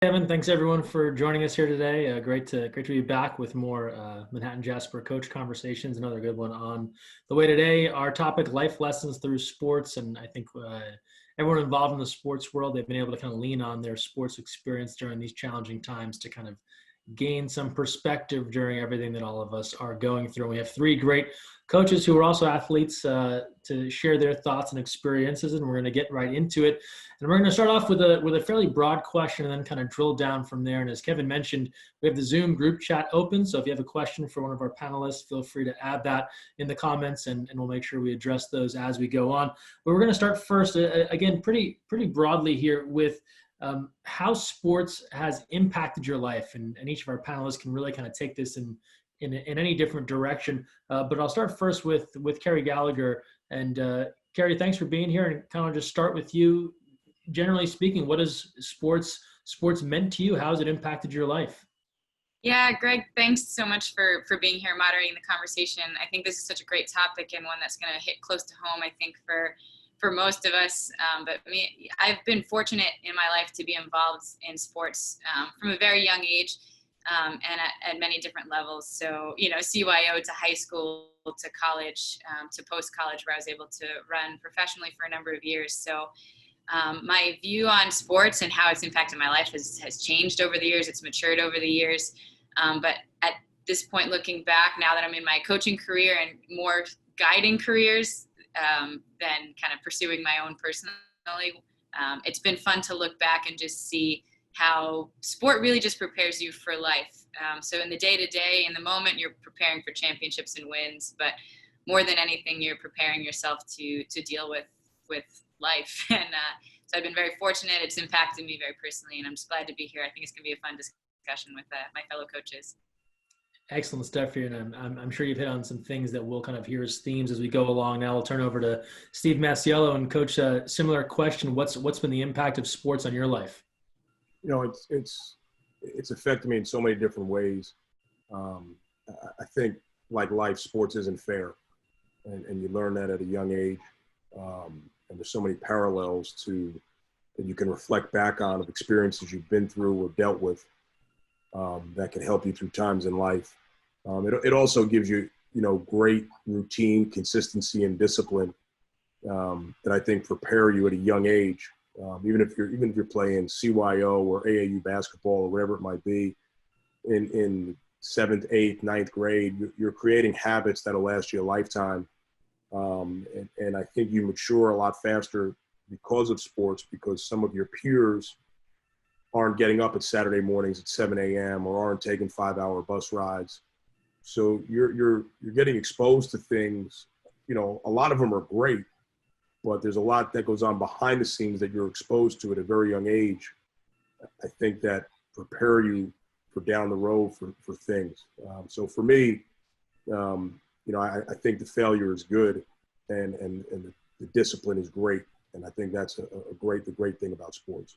Kevin, thanks everyone for joining us here today. Great to be back with more Manhattan Jasper coach conversations. Another good one on the way today. Our topic: life lessons through sports, and I think everyone involved in the sports world, they've been able to kind of lean on their sports experience during these challenging times to kind of gain some perspective during everything that all of us are going through. We have three great coaches who are also athletes to share their thoughts and experiences, and we're going to get right into it. And we're going to start off with a fairly broad question and then kind of drill down from there. And as Kevin mentioned, we have the Zoom group chat open. So if you have a question for one of our panelists, feel free to add that in the comments, and we'll make sure we address those as we go on. But we're going to start first, again, pretty broadly here with how sports has impacted your life. And each of our panelists can really kind of take this in any different direction. But I'll start first with Carrie Gallagher. And Carrie, thanks for being here, and kind of just start with you. Generally speaking, what has sports meant to you? How has it impacted your life? Yeah, Greg, thanks so much for being here, moderating the conversation. I think this is such a great topic and one that's going to hit close to home, I think, for most of us. But me, I've been fortunate in my life to be involved in sports from a very young age and at many different levels. So, CYO to high school to college to post-college, where I was able to run professionally for a number of years. So my view on sports and how it's impacted my life has changed over the years. It's matured over the years. But at this point, looking back, now that I'm in my coaching career and more guiding careers than kind of pursuing my own personally, it's been fun to look back and just see how sport really just prepares you for life. So in the day-to-day, in the moment, you're preparing for championships and wins, but more than anything, you're preparing yourself to deal with life. And so I've been very fortunate. It's impacted me very personally, and I'm just glad to be here. I think it's going to be a fun discussion with my fellow coaches. Excellent stuff here, and I'm sure you've hit on some things that we'll kind of hear as themes as we go along. Now we'll turn over to Steve Masiello. And Coach, a similar question: what's been the impact of sports on your life? It's affected me in so many different ways. I think, like life, sports isn't fair, and you learn that at a young age. And there's so many parallels that you can reflect back on of experiences you've been through or dealt with that can help you through times in life. It also gives you, great routine, consistency, and discipline that I think prepare you at a young age. Even if you're playing CYO or AAU basketball or whatever it might be, in 7th, 8th, 9th grade, you're creating habits that'll last you a lifetime. And I think you mature a lot faster because of sports, because some of your peers aren't getting up at Saturday mornings at 7 a.m. or aren't taking 5-hour bus rides. So you're getting exposed to things. A lot of them are great, but there's a lot that goes on behind the scenes that you're exposed to at a very young age. I think that prepare you for down the road for things. So for me, I think the failure is good, and the discipline is great, and I think that's the great thing about sports.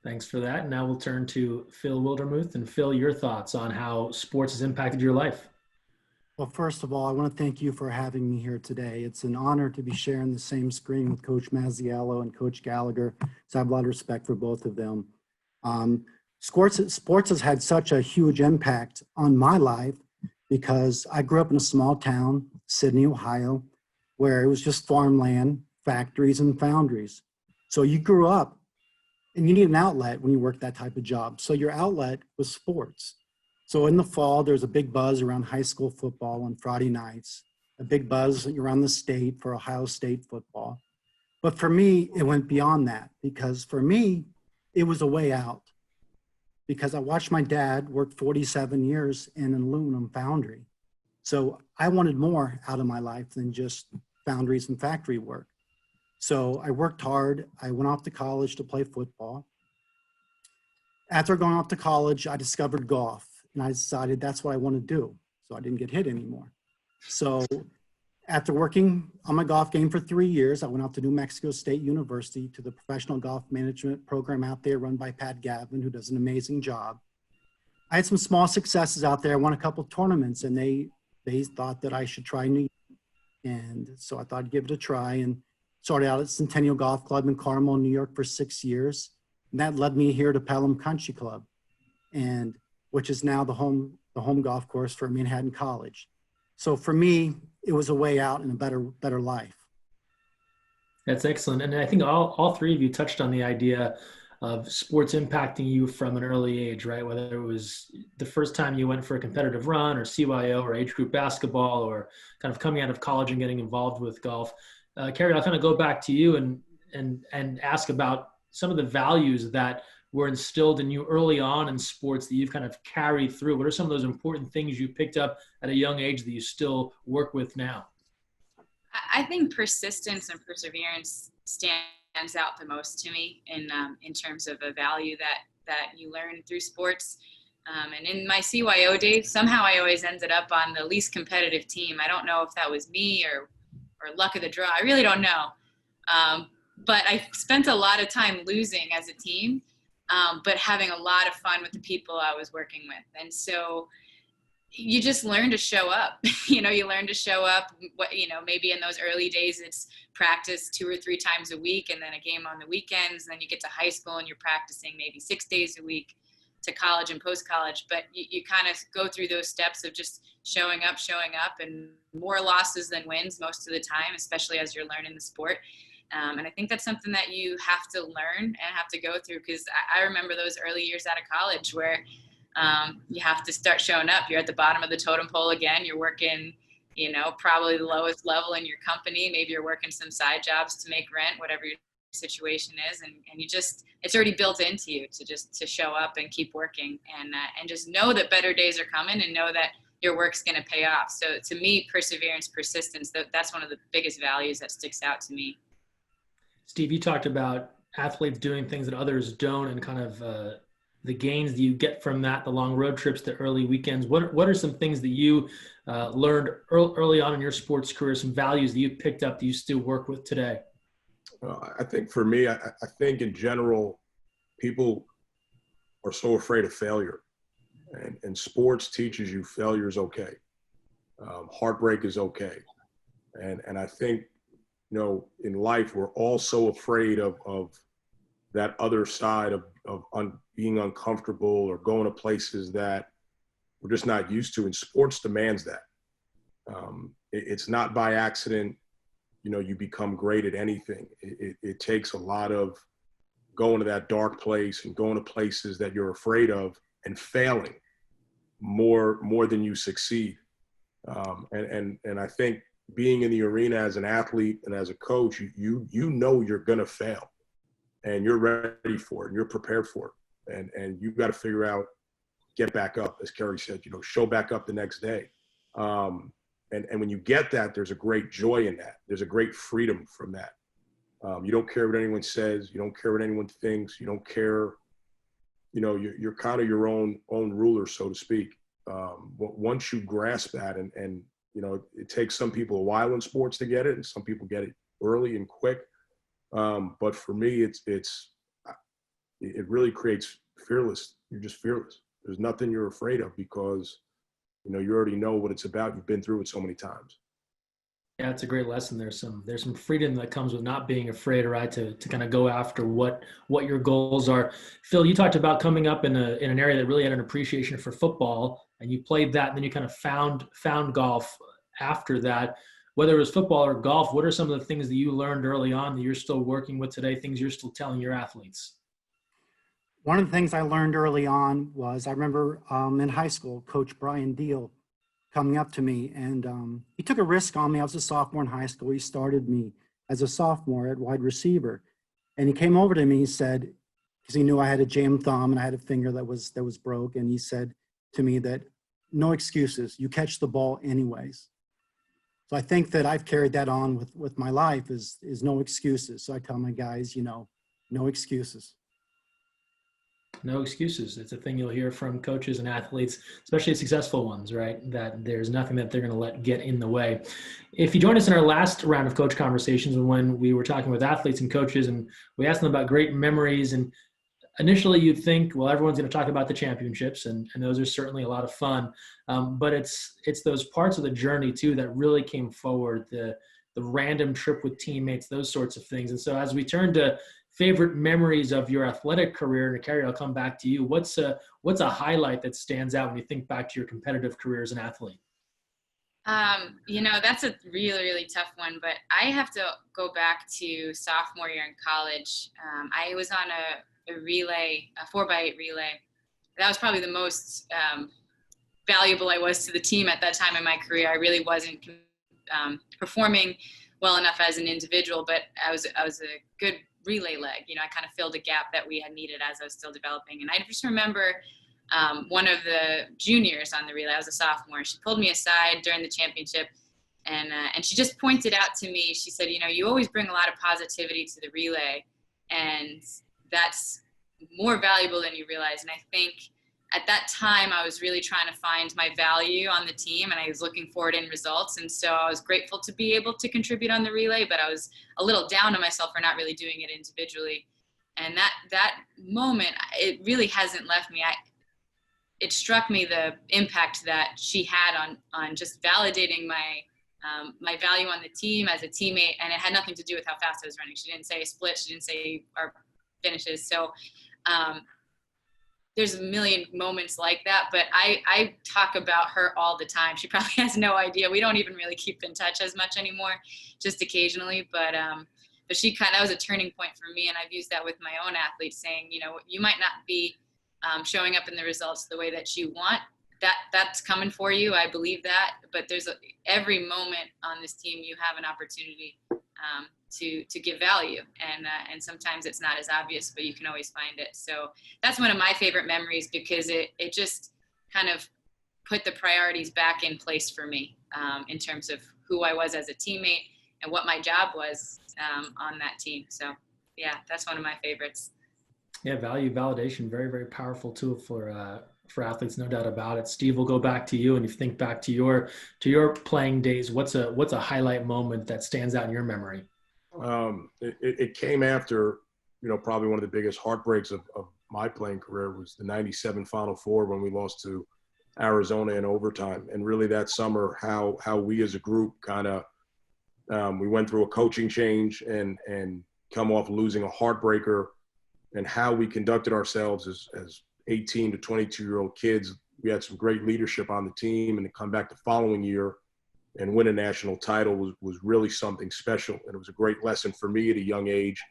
Thanks for that. Now we'll turn to Phil Wildermuth. And Phil, your thoughts on how sports has impacted your life. Well, first of all, I want to thank you for having me here today. It's an honor to be sharing the same screen with Coach Masiello and Coach Gallagher. So I have a lot of respect for both of them. Sports has had such a huge impact on my life because I grew up in a small town, Sydney, Ohio, where it was just farmland, factories, and foundries. So you grew up and you need an outlet when you work that type of job. So your outlet was sports. So in the fall, there's a big buzz around high school football on Friday nights, a big buzz around the state for Ohio State football. But for me, it went beyond that, because for me, it was a way out. Because I watched my dad work 47 years in an aluminum foundry. So I wanted more out of my life than just foundries and factory work. So I worked hard. I went off to college to play football. After going off to college, I discovered golf, and I decided that's what I want to do. So I didn't get hit anymore. So after working on my golf game for 3 years, I went out to New Mexico State University to the professional golf management program out there run by Pat Gavin, who does an amazing job. I had some small successes out there. I won a couple of tournaments, and they thought that I should try New York. And so I thought I'd give it a try, and started out at Centennial Golf Club in Carmel, New York for 6 years. And that led me here to Pelham Country Club, and which is now the home golf course for Manhattan College. So for me, it was a way out and a better life. That's excellent. And I think all three of you touched on the idea of sports impacting you from an early age, right? Whether it was the first time you went for a competitive run or CYO or age group basketball or kind of coming out of college and getting involved with golf. Kerri, I'll kind of go back to you and ask about some of the values that were instilled in you early on in sports that you've kind of carried through. What are some of those important things you picked up at a young age that you still work with now? I think persistence and perseverance stands out the most to me in terms of a value that you learn through sports. And in my CYO days, somehow I always ended up on the least competitive team. I don't know if that was me or luck of the draw. I really don't know. But I spent a lot of time losing as a team, but having a lot of fun with the people I was working with. And so you just learn to show up. You learn to show up. Maybe in those early days, it's practice 2 or 3 times a week and then a game on the weekends. Then you get to high school and you're practicing maybe 6 days a week, to college and post-college. But you kind of go through those steps of just showing up, and more losses than wins most of the time, especially as you're learning the sport. And I think that's something that you have to learn and have to go through, because I remember those early years out of college where you have to start showing up. You're at the bottom of the totem pole again. You're working, probably the lowest level in your company. Maybe you're working some side jobs to make rent, whatever your situation is. And it's already built into you to show up and keep working and just know that better days are coming and know that your work's going to pay off. So to me, perseverance, persistence, that's one of the biggest values that sticks out to me. Steve, you talked about athletes doing things that others don't, and kind of the gains that you get from that, the long road trips, the early weekends. What are some things that you learned early on in your sports career, some values that you picked up that you still work with today? I think for me, I think in general, people are so afraid of failure. And sports teaches you failure is okay. Heartbreak is okay. And I think, in life, we're all so afraid of that other side of being uncomfortable or going to places that we're just not used to. And sports demands that. It's not by accident, you become great at anything. It takes a lot of going to that dark place and going to places that you're afraid of and failing more than you succeed. And I think being in the arena as an athlete and as a coach, you know you're going to fail and you're ready for it and you're prepared for it. And you've got to figure out, get back up, as Kerri said, show back up the next day. And when you get that, there's a great joy in that. There's a great freedom from that. You don't care what anyone says. You don't care what anyone thinks. You don't care. You're kind of your own ruler, so to speak. Once you grasp that, and it takes some people a while in sports to get it, and some people get it early and quick. But for me, it really creates fearless. You're just fearless. There's nothing you're afraid of because you already know what it's about. You've been through it so many times. Yeah, it's a great lesson. There's some freedom that comes with not being afraid, right? To kind of go after what your goals are. Phil, you talked about coming up in an area that really had an appreciation for football, and you played that, and then you kind of found golf after that. Whether it was football or golf, what are some of the things that you learned early on that you're still working with today? Things you're still telling your athletes? One of the things I learned early on was I remember in high school, Coach Brian Deal coming up to me, and he took a risk on me. I was a sophomore in high school. He started me as a sophomore at wide receiver, and he came over to me. He said, because he knew I had a jammed thumb and I had a finger that was broke, and he said to me that no excuses. You catch the ball anyways. So I think that I've carried that on with my life is no excuses. So I tell my guys, no excuses. No excuses. It's a thing you'll hear from coaches and athletes, especially successful ones, right? That there's nothing that they're going to let get in the way. If you joined us in our last round of coach conversations, when we were talking with athletes and coaches, and we asked them about great memories, and initially you'd think, well, everyone's going to talk about the championships, and those are certainly a lot of fun. But it's those parts of the journey too that really came forward, the random trip with teammates, those sorts of things. And so as we turn to favorite memories of your athletic career. And Kerri, I'll come back to you. What's a highlight that stands out when you think back to your competitive career as an athlete? That's a really, really tough one, but I have to go back to sophomore year in college. I was on a relay, a 4x8 relay. That was probably the most valuable I was to the team at that time in my career. I really wasn't performing well enough as an individual, but I was a good relay leg. I kind of filled a gap that we had needed as I was still developing. And I just remember one of the juniors on the relay, I was a sophomore, she pulled me aside during the championship, and she just pointed out to me, she said, you always bring a lot of positivity to the relay, and that's more valuable than you realize. And I think at that time, I was really trying to find my value on the team, and I was looking for it in results. And so I was grateful to be able to contribute on the relay, but I was a little down on myself for not really doing it individually. And that moment, it really hasn't left me. It struck me the impact that she had on just validating my value on the team as a teammate, and it had nothing to do with how fast I was running. She didn't say a split, she didn't say our finishes. So there's a million moments like that, but I talk about her all the time. She probably has no idea. We don't even really keep in touch as much anymore, just occasionally. But that was a turning point for me, and I've used that with my own athletes, saying, you might not be showing up in the results the way that you want. That's coming for you. I believe that, but there's every moment on this team you have an opportunity to give value, and sometimes it's not as obvious, but you can always find it. So that's one of my favorite memories, because it just kind of put the priorities back in place for me in terms of who I was as a teammate and what my job was on that team. So yeah, that's one of my favorites. Yeah, value validation, very, very powerful tool for athletes, no doubt about it. Steve, we'll go back to you, and if you think back to your playing days, what's a highlight moment that stands out in your memory? It came after, probably one of the biggest heartbreaks of my playing career was the '97 Final Four, when we lost to Arizona in overtime. And really that summer, how we as a group kind of we went through a coaching change and come off losing a heartbreaker, and how we conducted ourselves as 18 to 22-year-old kids. We had some great leadership on the team, and to come back the following year and win a national title was really something special. And it was a great lesson for me at a young age,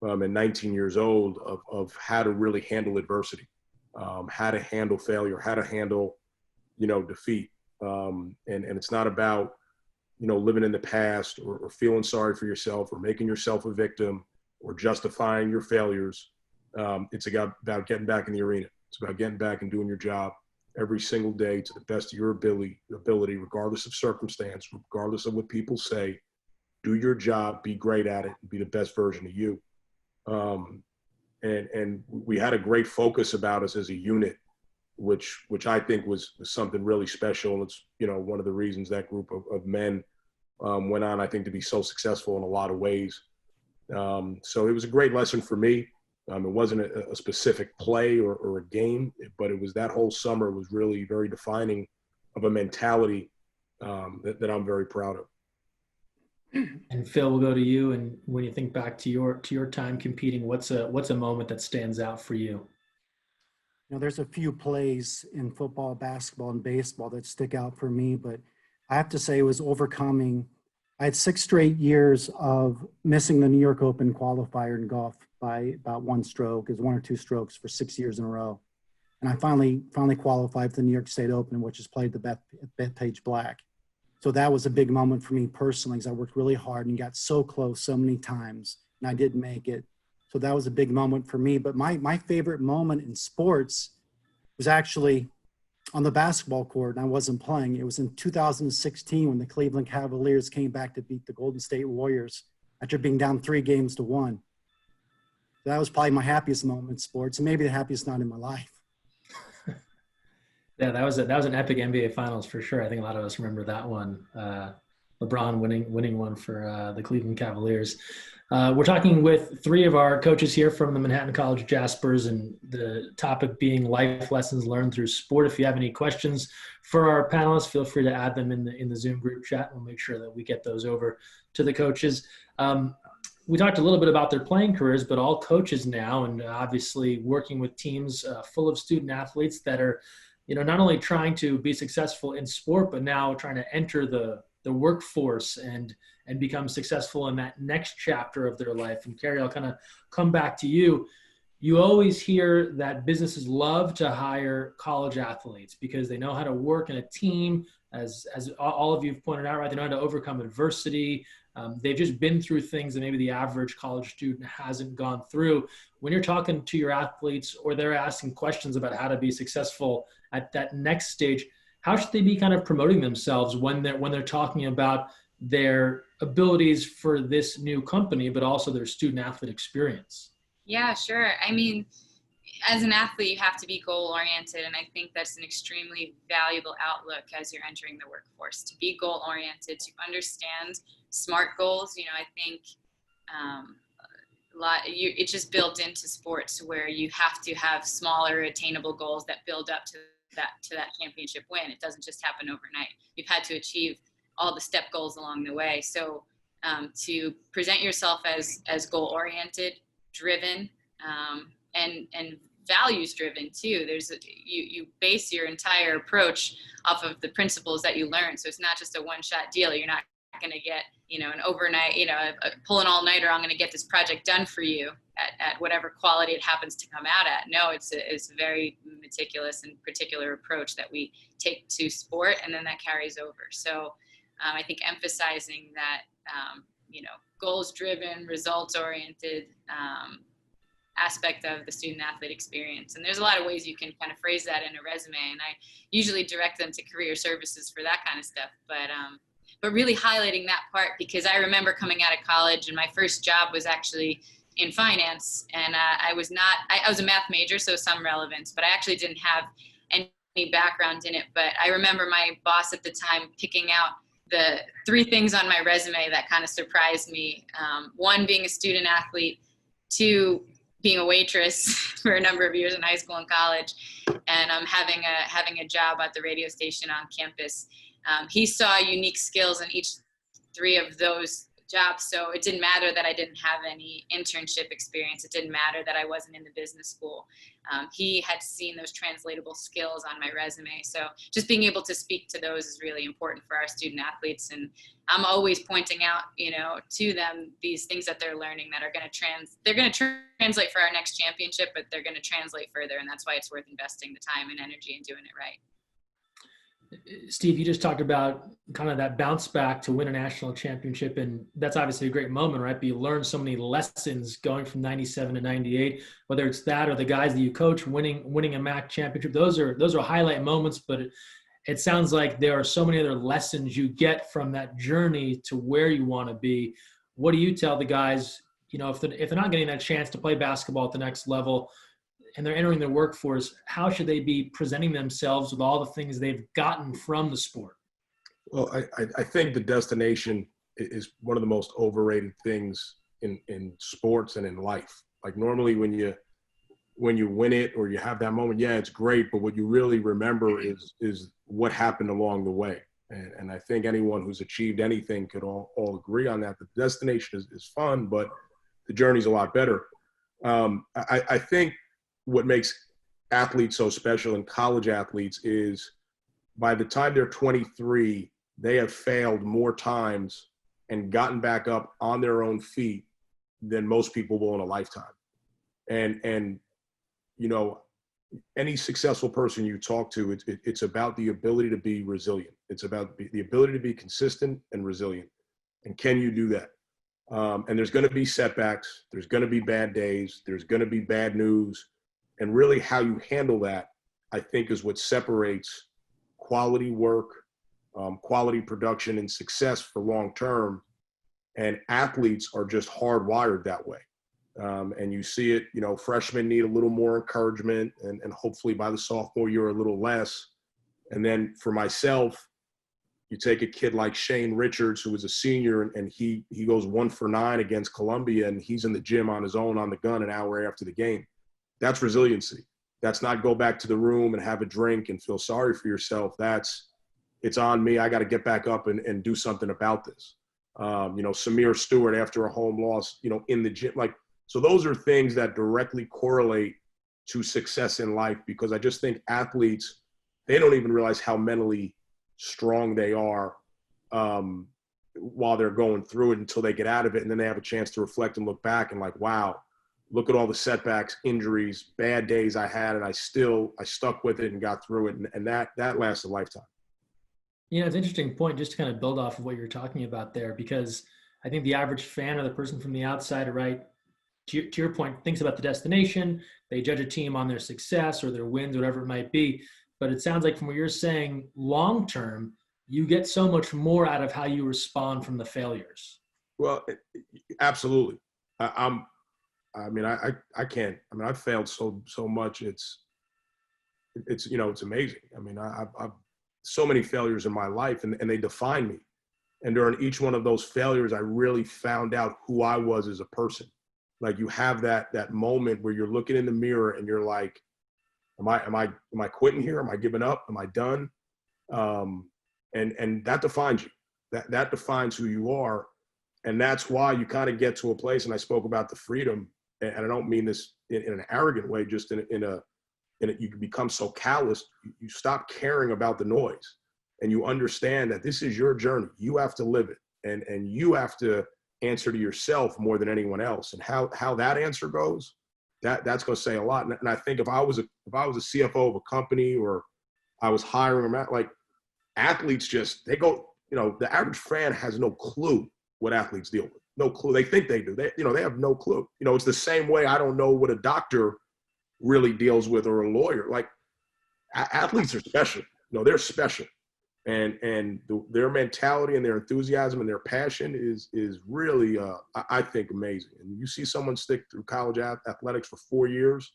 at 19 years old, of how to really handle adversity, how to handle failure, how to handle, defeat. And it's not about, living in the past or feeling sorry for yourself or making yourself a victim or justifying your failures. It's about getting back in the arena. It's about getting back and doing your job every single day to the best of your ability, regardless of circumstance, regardless of what people say. Do your job, be great at it, and be the best version of you. And we had a great focus about us as a unit, which I think was something really special. And it's, one of the reasons that group of men went on, I think, to be so successful in a lot of ways. So it was a great lesson for me. It wasn't a specific play or a game, but it was that whole summer was really very defining of a mentality that I'm very proud of. And Phil, we'll go to you. And when you think back to your time competing, what's a moment that stands out for you? There's a few plays in football, basketball, and baseball that stick out for me, but I have to say it was overcoming. I had 6 straight years of missing the New York Open qualifier in golf by about 1 stroke. It was 1 or 2 strokes for 6 years in a row. And I finally qualified for the New York State Open, which is played the Bethpage Black. So that was a big moment for me personally, because I worked really hard and got so close so many times, and I didn't make it. So that was a big moment for me. But my favorite moment in sports was actually on the basketball court, and I wasn't playing. It was in 2016 when the Cleveland Cavaliers came back to beat the Golden State Warriors after being down 3-1. That was probably my happiest moment in sports, and maybe the happiest night in my life. Yeah, that was an epic NBA Finals for sure. I think a lot of us remember that one. LeBron winning one for the Cleveland Cavaliers. We're talking with 3 of our coaches here from the Manhattan College Jaspers, and the topic being life lessons learned through sport. If you have any questions for our panelists, feel free to add them in the Zoom group chat. We'll make sure that we get those over to the coaches. we talked a little bit about their playing careers, but all coaches now, and obviously working with teams full of student athletes that are, not only trying to be successful in sport, but now trying to enter the workforce and become successful in that next chapter of their life. And Carrie, I'll kind of come back to you. You always hear that businesses love to hire college athletes because they know how to work in a team, as all of you have pointed out, right? They know how to overcome adversity. They've just been through things that maybe the average college student hasn't gone through. When you're talking to your athletes or they're asking questions about how to be successful at that next stage, how should they be kind of promoting themselves when they're talking about their abilities for this new company, but also their student athlete experience? Yeah, sure. I mean, as an athlete, you have to be goal oriented. And I think that's an extremely valuable outlook as you're entering the workforce, to be goal oriented, to understand SMART goals. I think it's just built into sports where you have to have smaller attainable goals that build up to that championship win. It doesn't just happen overnight. You've had to achieve all the step goals along the way. So to present yourself as goal oriented, driven, and values driven too. You base your entire approach off of the principles that you learn. So it's not just a one-shot deal. You're not going to get, an overnight, pull an all-nighter. I'm going to get this project done for you at whatever quality it happens to come out at. No, it's a very meticulous and particular approach that we take to sport, and then that carries over. So I think emphasizing that, goals-driven, results-oriented aspect of the student athlete experience. And there's a lot of ways you can kind of phrase that in a resume, and I usually direct them to career services for that kind of stuff. But really highlighting that part, because I remember coming out of college and my first job was actually in finance, and I was a math major, so some relevance, but I actually didn't have any background in it. But I remember my boss at the time picking out the 3 things on my resume that kind of surprised me. 1, being a student athlete, 2, being a waitress for a number of years in high school and college, and having a job at the radio station on campus. He saw unique skills in each 3 of those jobs. So it didn't matter that I didn't have any internship experience. It didn't matter that I wasn't in the business school. He had seen those translatable skills on my resume. So just being able to speak to those is really important for our student athletes. And I'm always pointing out, to them these things that they're learning that are going to translate for our next championship, but they're going to translate further. And that's why it's worth investing the time and energy and doing it right. Steve, you just talked about kind of that bounce back to win a national championship, and that's obviously a great moment, right? But you learn so many lessons going from 97 to 98, whether it's that or the guys that you coach winning a MAC championship. Those are highlight moments, but it sounds like there are so many other lessons you get from that journey to where you want to be. What do you tell the guys, if they're not getting that chance to play basketball at the next level, and they're entering the workforce, how should they be presenting themselves with all the things they've gotten from the sport? Well, I think the destination is one of the most overrated things in sports and in life. Like normally when you win it or you have that moment, yeah, it's great. But what you really remember is what happened along the way. And I think anyone who's achieved anything could all agree on that. The destination is fun, but the journey's a lot better. I think what makes athletes so special and college athletes is by the time they're 23, they have failed more times and gotten back up on their own feet than most people will in a lifetime. And any successful person you talk to, it's about the ability to be resilient. It's about the ability to be consistent and resilient. And can you do that? And there's going to be setbacks. There's going to be bad days. There's going to be bad news. And really how you handle that, I think, is what separates quality work, quality production, and success for long term. And athletes are just hardwired that way. And you see it, freshmen need a little more encouragement, and hopefully by the sophomore year, a little less. And then for myself, you take a kid like Shane Richards, who was a senior, and he goes 1 for 9 against Columbia, and he's in the gym on his own on the gun an hour after the game. That's resiliency. That's not go back to the room and have a drink and feel sorry for yourself. It's on me. I got to get back up and do something about this. Samir Stewart after a home loss, in the gym. Like, so those are things that directly correlate to success in life, because I just think athletes, they don't even realize how mentally strong they are while they're going through it until they get out of it. And then they have a chance to reflect and look back and like, wow, look at all the setbacks, injuries, bad days I had, and I stuck with it and got through it. And that lasts a lifetime. It's an interesting point just to kind of build off of what you're talking about there, because I think the average fan or the person from the outside, right, to your point, thinks about the destination. They judge a team on their success or their wins, whatever it might be. But it sounds like from what you're saying, long term, you get so much more out of how you respond from the failures. Well, absolutely. I can't. I mean, I've failed so much. It's amazing. I mean, I've so many failures in my life, and they define me. And during each one of those failures, I really found out who I was as a person. Like, you have that moment where you're looking in the mirror and you're like, am I quitting here? Am I giving up? Am I done? And that defines you. That defines who you are. And that's why you kind of get to a place, and I spoke about the freedom, and I don't mean this in an arrogant way, just you can become so callous, you stop caring about the noise, and you understand that this is your journey. You have to live it, and you have to answer to yourself more than anyone else. And how that answer goes, that's going to say a lot. And I think if I was a CFO of a company, or I was hiring them, like, athletes they go, the average fan has no clue what athletes deal with. No clue. They think they do. They have no clue. It's the same way I don't know what a doctor really deals with, or a lawyer. Like, athletes are special. They're special. And their mentality and their enthusiasm and their passion is really, I think, amazing. And you see someone stick through college athletics for 4 years,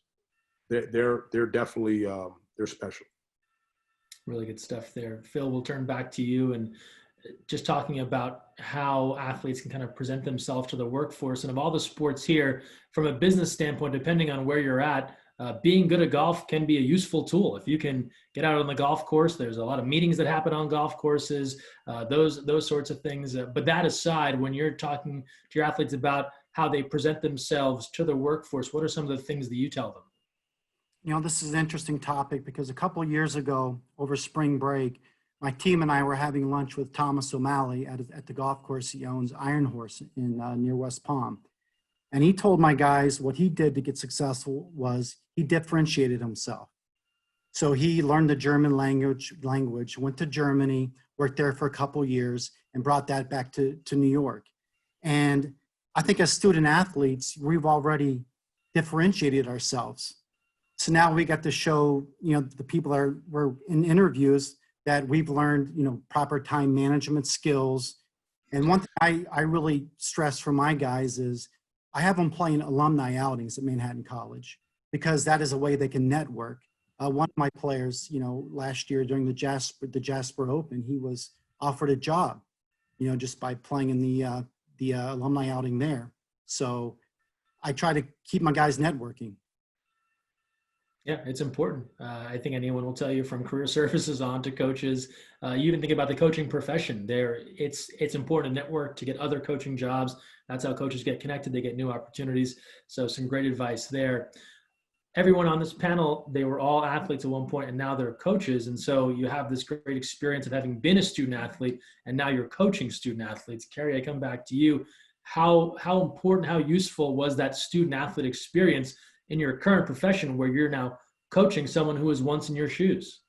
they're definitely, they're special. Really good stuff there. Phil, we'll turn back to you, and just talking about how athletes can kind of present themselves to the workforce. And of all the sports here, from a business standpoint, depending on where you're at, being good at golf can be a useful tool. If you can get out on the golf course, there's a lot of meetings that happen on golf courses, those sorts of things. But that aside, when you're talking to your athletes about how they present themselves to the workforce, what are some of the things that you tell them? This is an interesting topic, because a couple of years ago over spring break, my team and I were having lunch with Thomas O'Malley at the golf course he owns, Iron Horse, in near West Palm. And he told my guys what he did to get successful was he differentiated himself. So he learned the German language, went to Germany, worked there for a couple of years, and brought that back to New York. And I think as student athletes, we've already differentiated ourselves. So now we got to show, the people we're in interviews, that we've learned, proper time management skills. And one thing I really stress for my guys is I have them playing alumni outings at Manhattan College, because that is a way they can network. One of my players, last year during the Jasper Open, he was offered a job, just by playing in the alumni outing there. So I try to keep my guys networking. Yeah, it's important. I think anyone will tell you, from career services on to coaches, you even think about the coaching profession there. It's important to network to get other coaching jobs. That's how coaches get connected. They get new opportunities. So some great advice there. Everyone on this panel, they were all athletes at one point, and now they're coaches. And so you have this great experience of having been a student athlete, and now you're coaching student athletes. Kerri, I come back to you. How important, how useful was that student athlete experience in your current profession, where you're now coaching someone who was once in your shoes?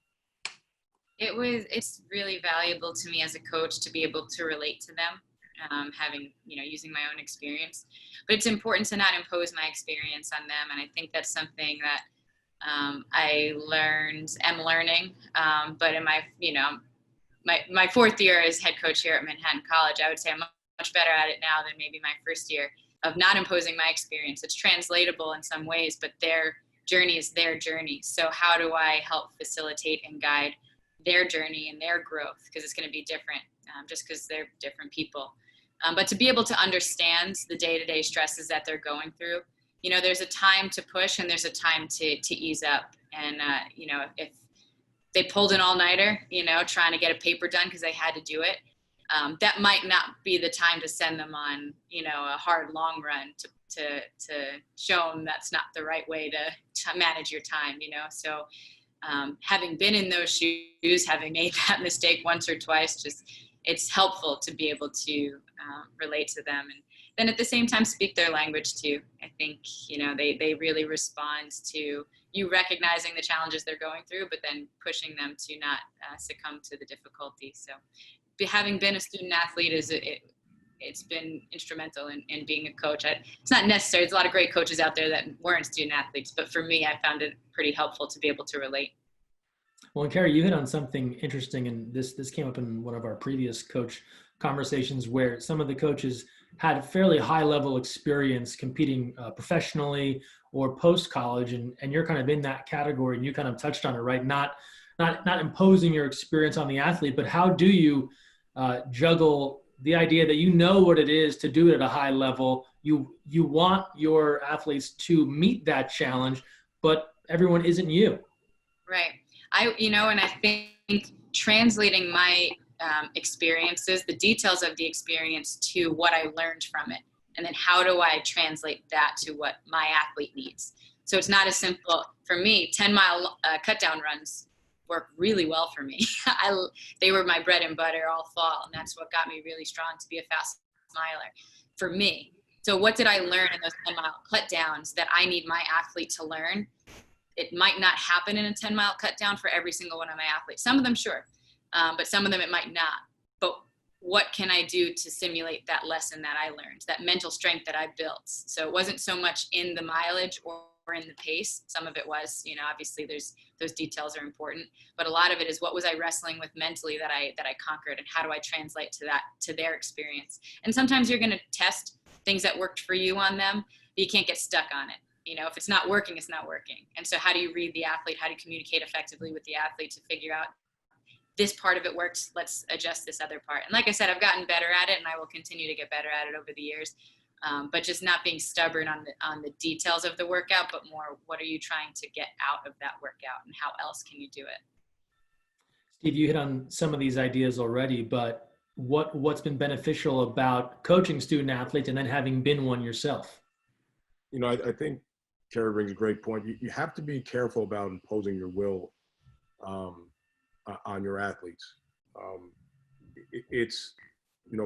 It's really valuable to me as a coach to be able to relate to them, having, using my own experience. But it's important to not impose my experience on them. And I think that's something that am learning. But in my fourth year as head coach here at Manhattan College, I would say I'm much better at it now than maybe my first year, of not imposing my experience. It's translatable in some ways, but their journey is their journey. So how do I help facilitate and guide their journey and their growth? Because it's going to be different, just because they're different people. But to be able to understand the day-to-day stresses that they're going through, there's a time to push and there's a time to ease up. And, if they pulled an all-nighter, trying to get a paper done because they had to do it, that might not be the time to send them on, a hard long run to show them that's not the right way to manage your time, So having been in those shoes, having made that mistake once or twice, it's helpful to be able to relate to them. And then at the same time, speak their language too. I think, they really respond to you recognizing the challenges they're going through, but then pushing them to not succumb to the difficulty. So having been a student athlete it's been instrumental in being a coach. It's not necessary. There's a lot of great coaches out there that weren't student athletes, but for me, I found it pretty helpful to be able to relate. Well, and Carrie, you hit on something interesting, and this came up in one of our previous coach conversations where some of the coaches had fairly high level experience competing professionally or post college, and you're kind of in that category, and you kind of touched on it, right? Not imposing your experience on the athlete, but how do you juggle the idea that you know what it is to do it at a high level? You want your athletes to meet that challenge, but everyone isn't you. Right. And I think translating my experiences, the details of the experience to what I learned from it. And then how do I translate that to what my athlete needs? So it's not as simple for me. 10-mile cut down runs work really well for me. They were my bread and butter all fall. And that's what got me really strong to be a fast miler for me. So what did I learn in those 10-mile cut downs that I need my athlete to learn? It might not happen in a 10-mile cut down for every single one of my athletes. Some of them, sure. But some of them it might not. But what can I do to simulate that lesson that I learned, that mental strength that I built? So it wasn't so much in the mileage or in the pace. Some of it was, obviously those details are important, but a lot of it is what was I wrestling with mentally that I conquered, and how do I translate to their experience? And sometimes you're going to test things that worked for you on them, but you can't get stuck on it. If it's not working, it's not working. And so how do you read the athlete? How do you communicate effectively with the athlete to figure out this part of it works, let's adjust this other part? And like I said, I've gotten better at it, and I will continue to get better at it over the years. But just not being stubborn on the details of the workout, but more, what are you trying to get out of that workout, and how else can you do it? Steve, you hit on some of these ideas already, but what's been beneficial about coaching student athletes and then having been one yourself? I think Kerri brings a great point. You have to be careful about imposing your will on your athletes. It's,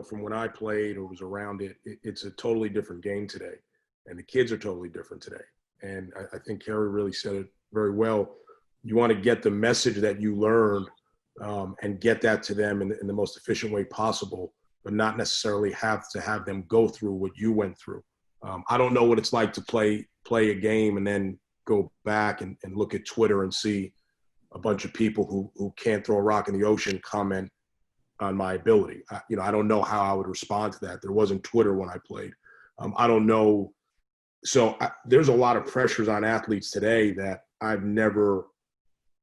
from when I played or was around it, it's a totally different game today. And the kids are totally different today. And I think Kerri really said it very well. You want to get the message that you learned and get that to them in the most efficient way possible, but not necessarily have to have them go through what you went through. I don't know what it's like to play a game and then go back and look at Twitter and see a bunch of people who can't throw a rock in the ocean comment on my ability. I don't know how I would respond to that. There wasn't Twitter when I played. I don't know. So there's a lot of pressures on athletes today that I've never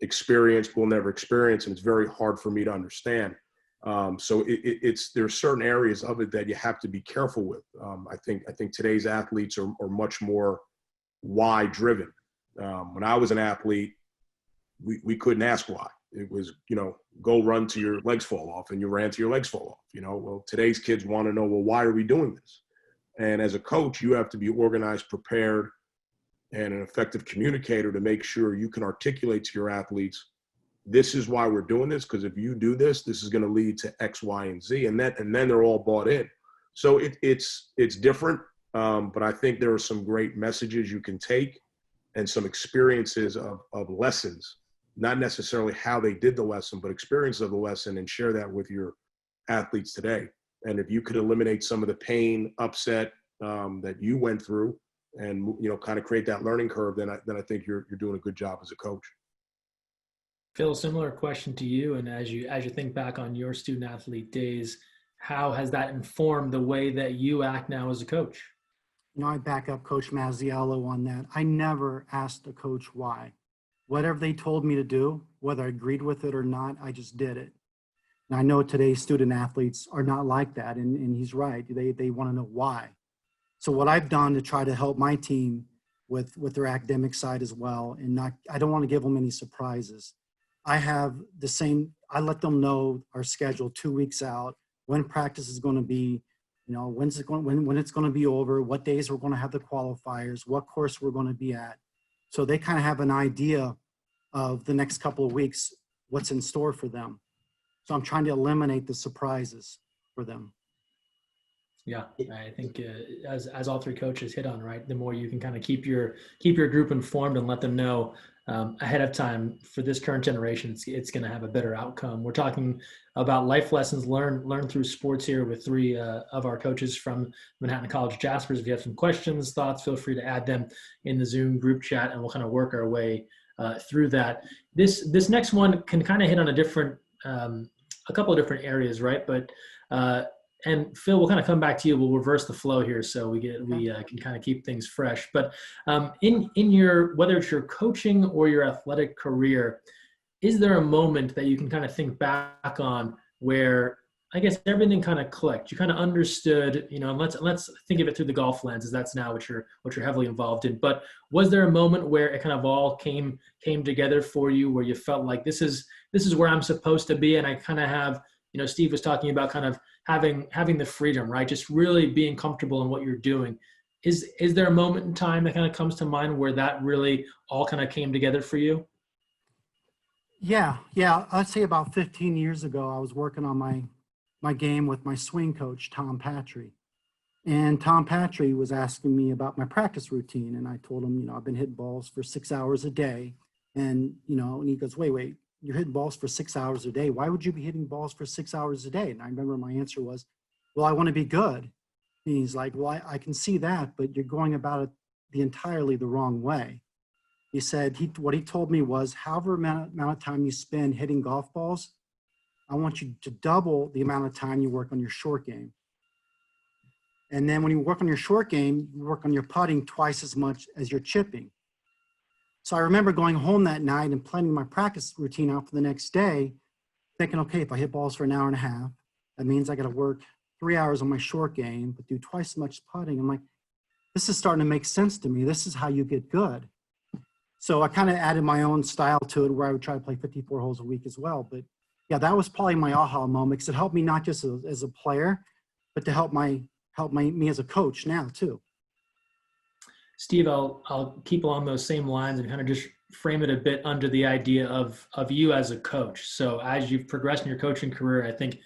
experienced, will never experience, and it's very hard for me to understand. So there's certain areas of it that you have to be careful with. I think today's athletes are much more why driven. When I was an athlete, we couldn't ask why. It was, go run till your legs fall off, and you ran till your legs fall off. Well, today's kids want to know, well, why are we doing this? And as a coach, you have to be organized, prepared, and an effective communicator to make sure you can articulate to your athletes, this is why we're doing this, because if you do this, this is going to lead to X, Y, and Z, and then they're all bought in. So it's different, but I think there are some great messages you can take and some experiences of lessons, not necessarily how they did the lesson, but experience of the lesson, and share that with your athletes today. And if you could eliminate some of the pain, upset that you went through, and kind of create that learning curve, then I think you're doing a good job as a coach. Phil, similar question to you. And as you think back on your student athlete days, how has that informed the way that you act now as a coach? I back up Coach Masiello on that. I never asked a coach why. Whatever they told me to do, whether I agreed with it or not, I just did it. And I know today's student athletes are not like that, and he's right. They want to know why. So what I've done to try to help my team with their academic side as well, and I don't want to give them any surprises. I let them know our schedule 2 weeks out, when practice is going to be, when it's going to be over, what days we're going to have the qualifiers, what course we're going to be at. So they kind of have an idea of the next couple of weeks, what's in store for them. So I'm trying to eliminate the surprises for them. Yeah, I think as all three coaches hit on, right, the more you can kind of keep your group informed and let them know ahead of time for this current generation, it's going to have a better outcome. We're talking about life lessons learned through sports here with three of our coaches from Manhattan College Jaspers. If you have some questions, thoughts, feel free to add them in the Zoom group chat, and we'll kind of work our way through that. This next one can kind of hit on a couple of different areas, right? But and Phil, we'll kind of come back to you. We'll reverse the flow here, so we can kind of keep things fresh. But in your, whether it's your coaching or your athletic career, is there a moment that you can kind of think back on where I guess everything kind of clicked? You kind of understood, let's think of it through the golf lens, as that's now what you're heavily involved in. But was there a moment where it kind of all came together for you, where you felt like this is where I'm supposed to be, and I kind of have, Steve was talking about kind of having the freedom, right? Just really being comfortable in what you're doing. Is there a moment in time that kind of comes to mind where that really all kind of came together for you? Yeah. I'd say about 15 years ago, I was working on my game with my swing coach, Tom Patry. And Tom Patry was asking me about my practice routine. And I told him, I've been hitting balls for 6 hours a day. And, and he goes, wait, you're hitting balls for 6 hours a day. Why would you be hitting balls for 6 hours a day? And I remember my answer was, well, I want to be good. And he's like, well, I can see that, but you're going about it entirely the wrong way. He said, what he told me was, however amount of time you spend hitting golf balls, I want you to double the amount of time you work on your short game. And then when you work on your short game, you work on your putting twice as much as your chipping. So I remember going home that night and planning my practice routine out for the next day, thinking, okay, if I hit balls for an hour and a half, that means I got to work 3 hours on my short game, but do twice as much putting. I'm like, this is starting to make sense to me. This is how you get good. So I kind of added my own style to it, where I would try to play 54 holes a week as well. But yeah, that was probably my aha moment, because it helped me not just as a player, but to help me as a coach now too. Steve, I'll keep along those same lines and kind of just frame it a bit under the idea of you as a coach. So as you've progressed in your coaching career, I think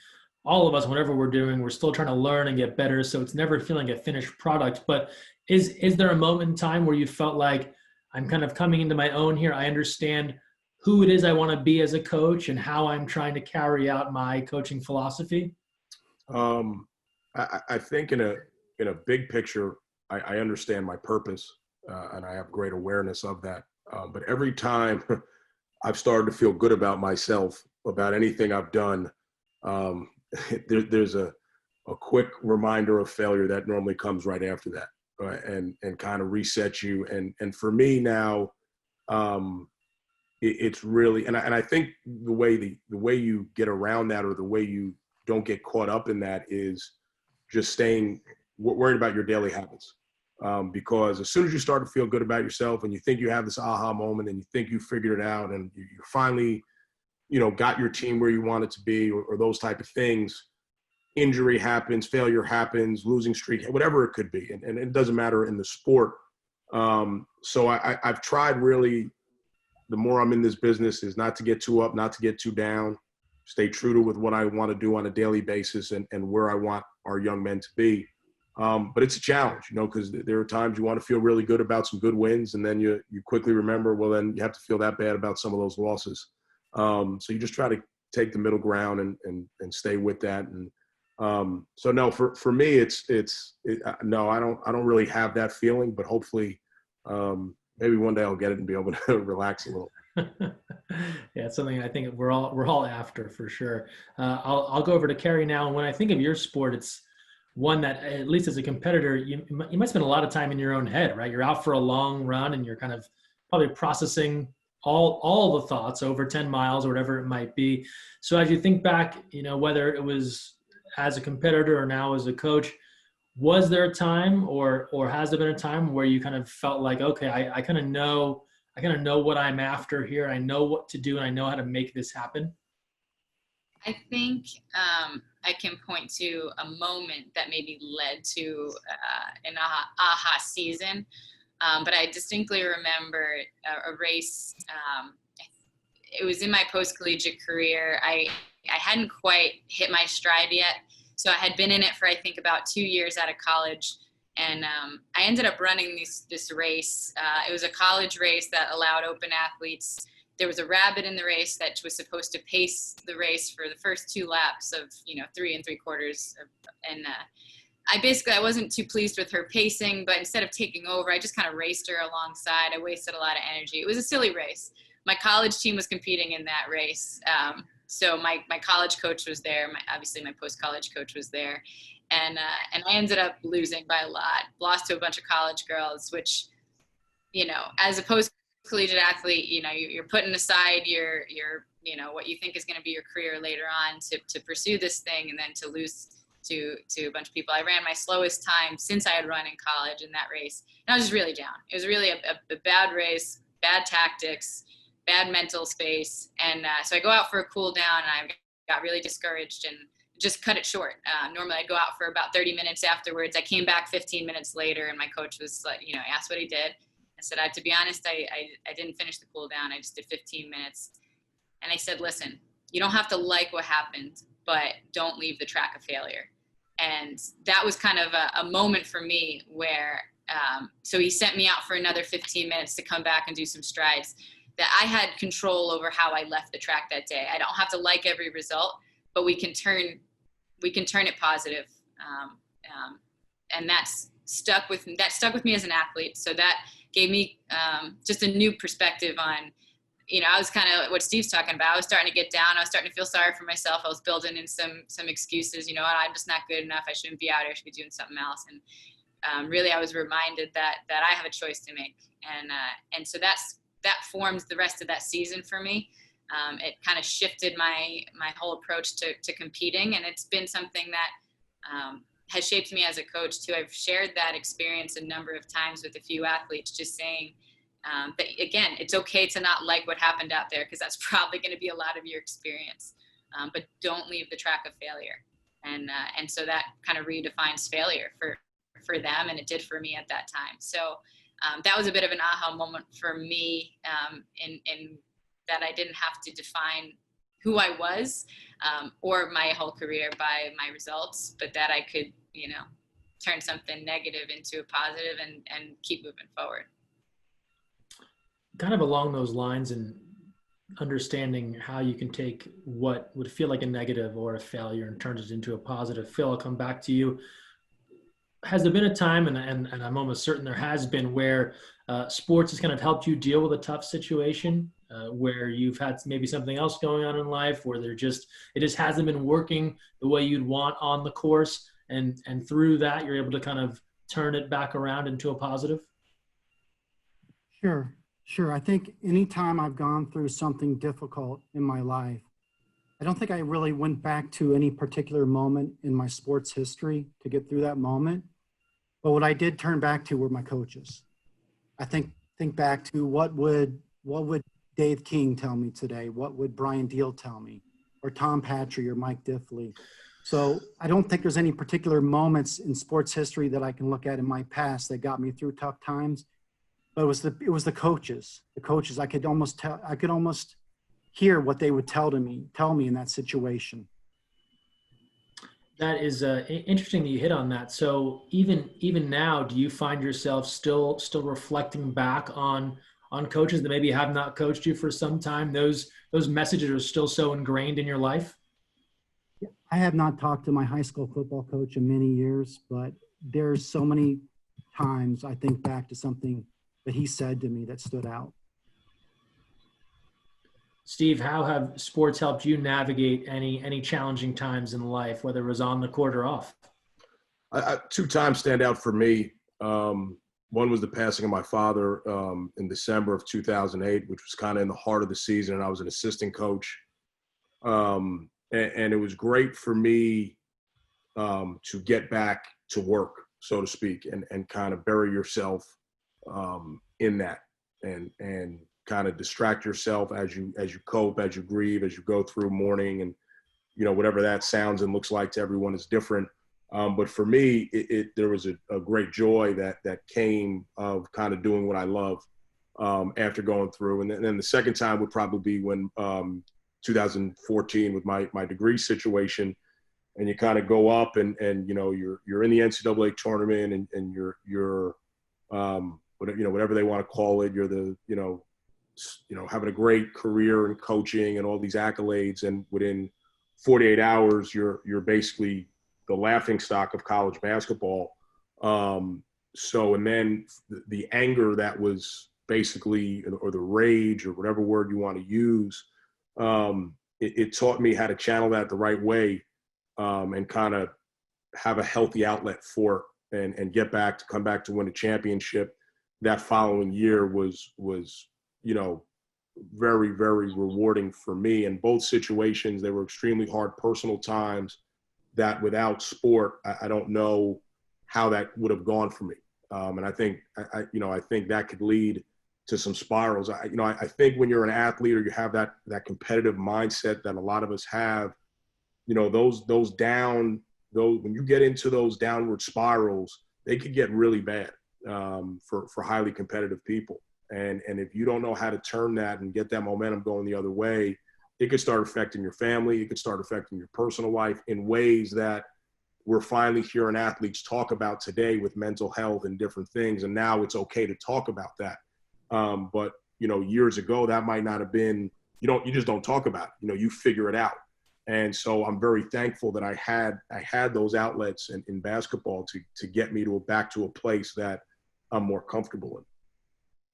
all of us, whatever we're doing, we're still trying to learn and get better. So it's never feeling a finished product. But is there a moment in time where you felt like, I'm kind of coming into my own here, I understand who it is I want to be as a coach and how I'm trying to carry out my coaching philosophy? I think in a big picture, I understand my purpose, and I have great awareness of that. But every time I've started to feel good about myself, about anything I've done, there's a quick reminder of failure that normally comes right after that, and kind of resets you. And for me now, it's really, and I think the way you get around that, or the way you don't get caught up in that, is just staying worried about your daily habits. Because as soon as you start to feel good about yourself and you think you have this aha moment and you think you figured it out and you finally, got your team where you want it to be, or those type of things, injury happens, failure happens, losing streak, whatever it could be. And it doesn't matter in the sport. So I've tried really, the more I'm in this business, is not to get too up, not to get too down, stay true to with what I want to do on a daily basis and where I want our young men to be. But it's a challenge, because there are times you want to feel really good about some good wins, and then you quickly remember, well, then you have to feel that bad about some of those losses. So you just try to take the middle ground and stay with that. And so no, for me, no, I don't really have that feeling, but hopefully maybe one day I'll get it and be able to relax a little. Yeah, it's something I think we're all after, for sure. I'll go over to Carrie now. And when I think of your sport, it's one that, at least as a competitor, you might spend a lot of time in your own head, right? You're out for a long run and you're kind of probably processing all the thoughts over 10 miles or whatever it might be. So as you think back, whether it was as a competitor or now as a coach, was there a time or has there been a time where you kind of felt like, okay, I kind of know what I'm after here. I know what to do and I know how to make this happen? I think I can point to a moment that maybe led to an aha season. But I distinctly remember a race. It was in my post-collegiate career. I hadn't quite hit my stride yet. So I had been in it for, I think, about 2 years out of college. And I ended up running this race. It was a college race that allowed open athletes. There was a rabbit in the race that was supposed to pace the race for the first 2 laps of, 3 3/4. And I wasn't too pleased with her pacing, but instead of taking over, I just kind of raced her alongside. I wasted a lot of energy. It was a silly race. My college team was competing in that race. So my college coach was there. Obviously my post-college coach was there. And I ended up losing by a lot, lost to a bunch of college girls, which, as a post-collegiate athlete, you're putting aside your what you think is going to be your career later on to pursue this thing, and then to lose to a bunch of people. I ran my slowest time since I had run in college in that race. And I was just really down. It was really a bad race, bad tactics, bad mental space. And so I go out for a cool down, and I got really discouraged and just cut it short. Normally I'd go out for about 30 minutes afterwards. I came back 15 minutes later, and my coach was like, asked what he did. I said, to be honest, I didn't finish the cool down. I just did 15 minutes. And I said, listen, you don't have to like what happened, but don't leave the track of failure. And that was kind of a moment for me where, so he sent me out for another 15 minutes to come back and do some strides, that I had control over how I left the track that day. I don't have to like every result, but we can turn it positive. And that stuck with me as an athlete. So that gave me just a new perspective on, I was kind of what Steve's talking about. I was starting to get down. I was starting to feel sorry for myself. I was building in some excuses. I'm just not good enough. I shouldn't be out here. I should be doing something else. And really, I was reminded that I have a choice to make. And so that forms the rest of that season for me. It kind of shifted my whole approach to competing, and it's been something that has shaped me as a coach too. I've shared that experience a number of times with a few athletes, just saying that, again, it's okay to not like what happened out there, because that's probably going to be a lot of your experience, but don't leave the track of failure. And so that kind of redefines failure for them, and it did for me at that time. So that was a bit of an aha moment for me, in that I didn't have to define who I was or my whole career by my results, but that I could, turn something negative into a positive and keep moving forward. Kind of along those lines, and understanding how you can take what would feel like a negative or a failure and turn it into a positive. Phil, I'll come back to you. Has there been a time, and I'm almost certain there has been, where sports has kind of helped you deal with a tough situation, where you've had maybe something else going on in life, where it just hasn't been working the way you'd want on the course, and through that you're able to kind of turn it back around into a positive? Sure. I think anytime I've gone through something difficult in my life, I don't think I really went back to any particular moment in my sports history to get through that moment. But what I did turn back to were my coaches. I think back to what would Dave King tell me today? What would Brian Deal tell me? Or Tom Patry or Mike Diffley? So I don't think there's any particular moments in sports history that I can look at in my past that got me through tough times. But it was the coaches. The coaches, I could almost hear what they would tell me in that situation. That is interesting that you hit on that. So even now, do you find yourself still reflecting back on coaches that maybe have not coached you for some time? Those messages are still so ingrained in your life? I have not talked to my high school football coach in many years, but there's so many times I think back to something that he said to me that stood out. Steve, how have sports helped you navigate any challenging times in life, whether it was on the court or off? 2 times stand out for me. One was the passing of my father in December of 2008, which was kind of in the heart of the season, and I was an assistant coach. And it was great for me to get back to work, so to speak, and kind of bury yourself in that, and kind of distract yourself as you cope, as you grieve, as you go through mourning, whatever that sounds and looks like to everyone is different. But for me, there was a great joy that came of kind of doing what I love after going through. And then the second time would probably be when 2014 with my degree situation, and you kind of go up and you're in the NCAA tournament and you're whatever they want to call it. You're the having a great career in coaching and all these accolades, and within 48 hours you're basically the laughingstock of college basketball. And then the anger that was basically, or the rage, or whatever word you want to use, it taught me how to channel that the right way, and kind of have a healthy outlet for it, and come back to win a championship. That following year was very, very rewarding for me. In both situations, they were extremely hard personal times that without sport, I don't know how that would have gone for me. And I think that could lead to some spirals. I think when you're an athlete, or you have that competitive mindset that a lot of us have, when you get into those downward spirals, they could get really bad for highly competitive people. And if you don't know how to turn that and get that momentum going the other way, it could start affecting your family. It could start affecting your personal life in ways that we're finally hearing athletes talk about today with mental health and different things. And now it's okay to talk about that. But years ago, that might not have been, you just don't talk about it. You figure it out. And so I'm very thankful that I had those outlets in basketball to get me back to a place that I'm more comfortable in.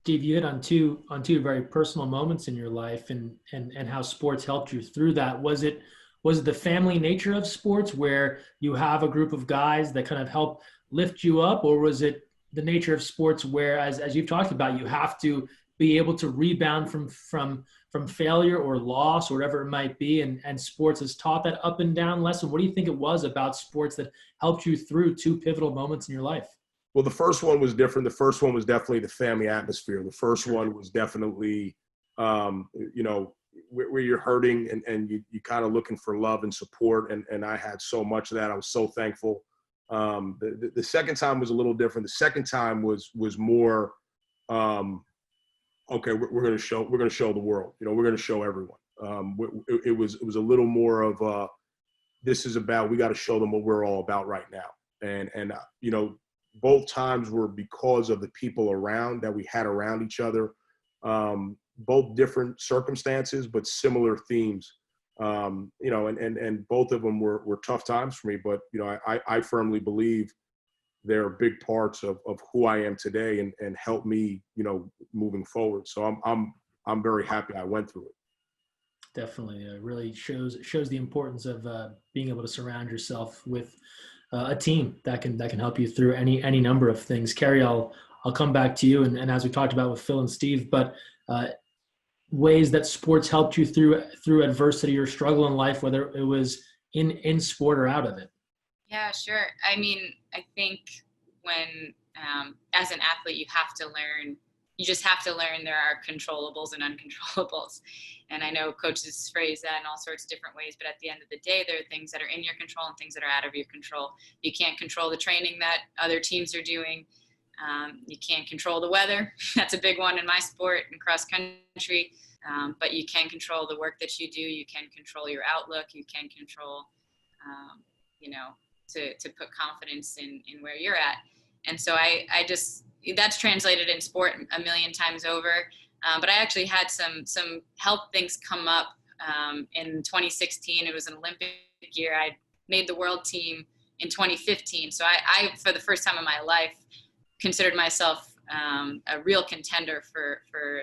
Steve, you hit on two very personal moments in your life, and how sports helped you through that. Was it the family nature of sports, where you have a group of guys that kind of help lift you up, or was it the nature of sports where, as you've talked about, you have to be able to rebound from failure or loss or whatever it might be, and sports has taught that up and down lesson? What do you think it was about sports that helped you through two pivotal moments in your life? Well, the first one was different. The first one was definitely the family atmosphere. The first one was definitely, where you're hurting and you kind of looking for love and support. And I had so much of that. I was so thankful. The second time was a little different. The second time was more, okay, we're going to show the world, we're going to show everyone. It was a little more of this is about, we got to show them what we're all about right now. And both times were because of the people around that we had around each other, both different circumstances, but similar themes, and both of them were tough times for me, but, I firmly believe they're big parts of who I am today and help me, moving forward. So I'm very happy I went through it. Definitely. It really shows the importance of being able to surround yourself with a team that can help you through any number of things. Kerri, I'll come back to you, and as we talked about with Phil and Steve, but ways that sports helped you through adversity or struggle in life, whether it was in sport or out of it. Yeah, sure. I mean, I think when as an athlete, you just have to learn there are controllables and uncontrollables. And I know coaches phrase that in all sorts of different ways, but at the end of the day, there are things that are in your control and things that are out of your control. You can't control the training that other teams are doing. You can't control the weather. That's a big one in my sport, in cross country. But you can control the work that you do. You can control your outlook. You can control, to put confidence in where you're at. And so I just, that's translated in sport a million times over. But I actually had some health things come up in 2016. It was an Olympic year. I made the world team in 2015. So I for the first time in my life, considered myself a real contender for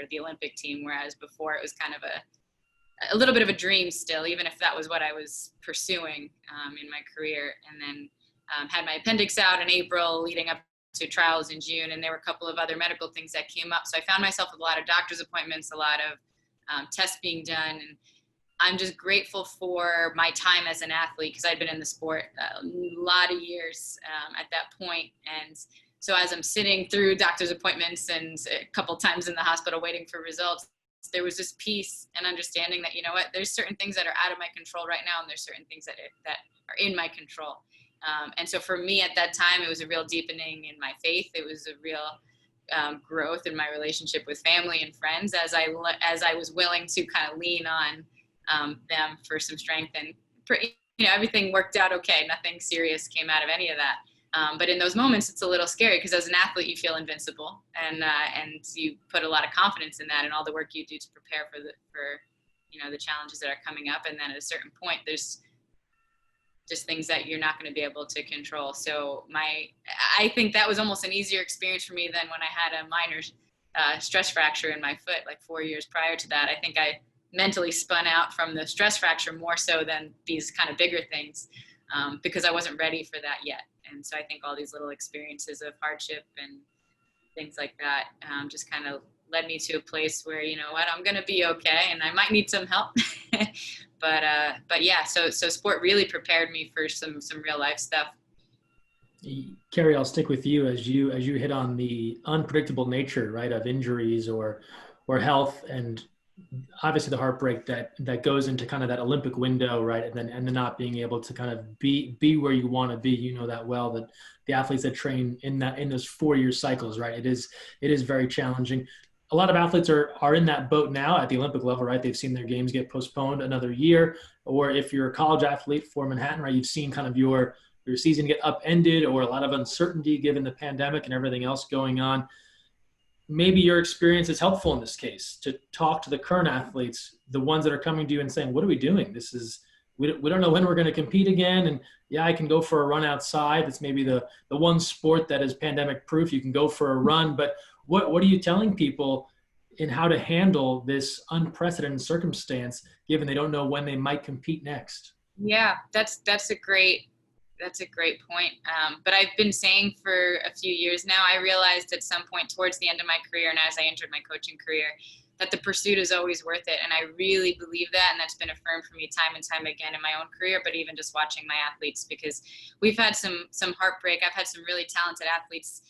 the Olympic team, whereas before it was kind of a little bit of a dream still, even if that was what I was pursuing in my career. And then had my appendix out in April, leading up to trials in June, and there were a couple of other medical things that came up. So I found myself with a lot of doctor's appointments, a lot of tests being done, and I'm just grateful for my time as an athlete, because I'd been in the sport a lot of years at that point. And so as I'm sitting through doctor's appointments and a couple times in the hospital waiting for results, there was this peace and understanding that, you know what, there's certain things that are out of my control right now, and there's certain things that are in my control. And so for me at that time, it was a real deepening in my faith. It was a real growth in my relationship with family and friends as I was willing to kind of lean on them for some strength. And everything worked out okay. Nothing serious came out of any of that. But in those moments, it's a little scary because as an athlete, you feel invincible, and you put a lot of confidence in that and all the work you do to prepare for the challenges that are coming up. And then at a certain point, there's just things that you're not going to be able to control. So I think that was almost an easier experience for me than when I had a minor stress fracture in my foot, like 4 years prior to that. I think I mentally spun out from the stress fracture more so than these kind of bigger things, because I wasn't ready for that yet. And so I think all these little experiences of hardship and things like that just kind of led me to a place where, you know what, I'm going to be okay, and I might need some help. But yeah, so sport really prepared me for some real life stuff. Kerri, I'll stick with you as you hit on the unpredictable nature, right, of injuries or health, and obviously the heartbreak that goes into kind of that Olympic window, right, and then not being able to kind of be where you want to be. You know that well, that the athletes that train in those 4-year cycles, right, it is very challenging. A lot of athletes are in that boat now at the Olympic level, right? They've seen their games get postponed another year, or if you're a college athlete for Manhattan, right, you've seen kind of your season get upended, or a lot of uncertainty given the pandemic and everything else going on. Maybe your experience is helpful in this case to talk to the current athletes, the ones that are coming to you and saying, what are we doing? We don't know when we're going to compete again. And yeah, I can go for a run outside. It's maybe the one sport that is pandemic proof. You can go for a run, but what are you telling people in how to handle this unprecedented circumstance, given they don't know when they might compete next? Yeah, that's a great point. But I've been saying for a few years now, I realized at some point towards the end of my career and as I entered my coaching career, that the pursuit is always worth it. And I really believe that. And that's been affirmed for me time and time again in my own career, but even just watching my athletes, because we've had some heartbreak. I've had some really talented athletes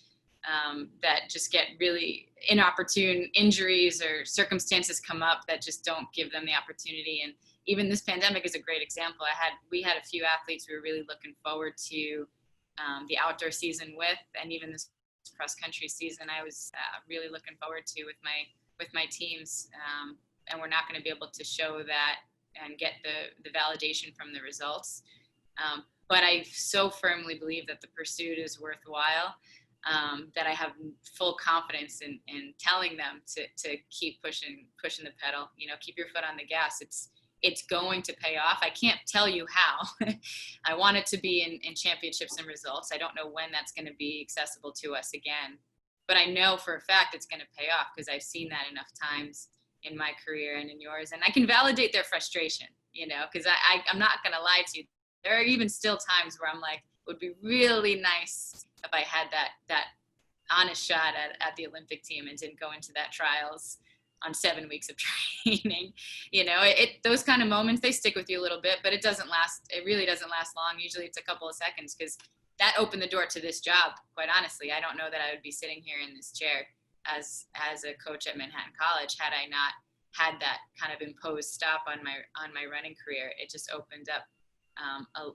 that just get really inopportune injuries or circumstances come up that just don't give them the opportunity. And even this pandemic is a great example. We had a few athletes we were really looking forward to the outdoor season with, and even this cross country season I was really looking forward to with my teams. And we're not going to be able to show that and get the validation from the results. But I so firmly believe that the pursuit is worthwhile, that I have full confidence in telling them to keep pushing the pedal, keep your foot on the gas. It's going to pay off. I can't tell you how. I want it to be in championships and results. I don't know when that's going to be accessible to us again, but I know for a fact it's going to pay off because I've seen that enough times in my career and in yours. And I can validate their frustration, because I'm not going to lie to you. There are even still times where I'm like, it would be really nice if I had that honest shot at the Olympic team and didn't go into that trials on 7 weeks of training. Those kind of moments, they stick with you a little bit, but it really doesn't last long. Usually it's a couple of seconds, because that opened the door to this job. Quite honestly, I don't know that I would be sitting here in this chair as a coach at Manhattan College had I not had that kind of imposed stop on my running career. It just opened up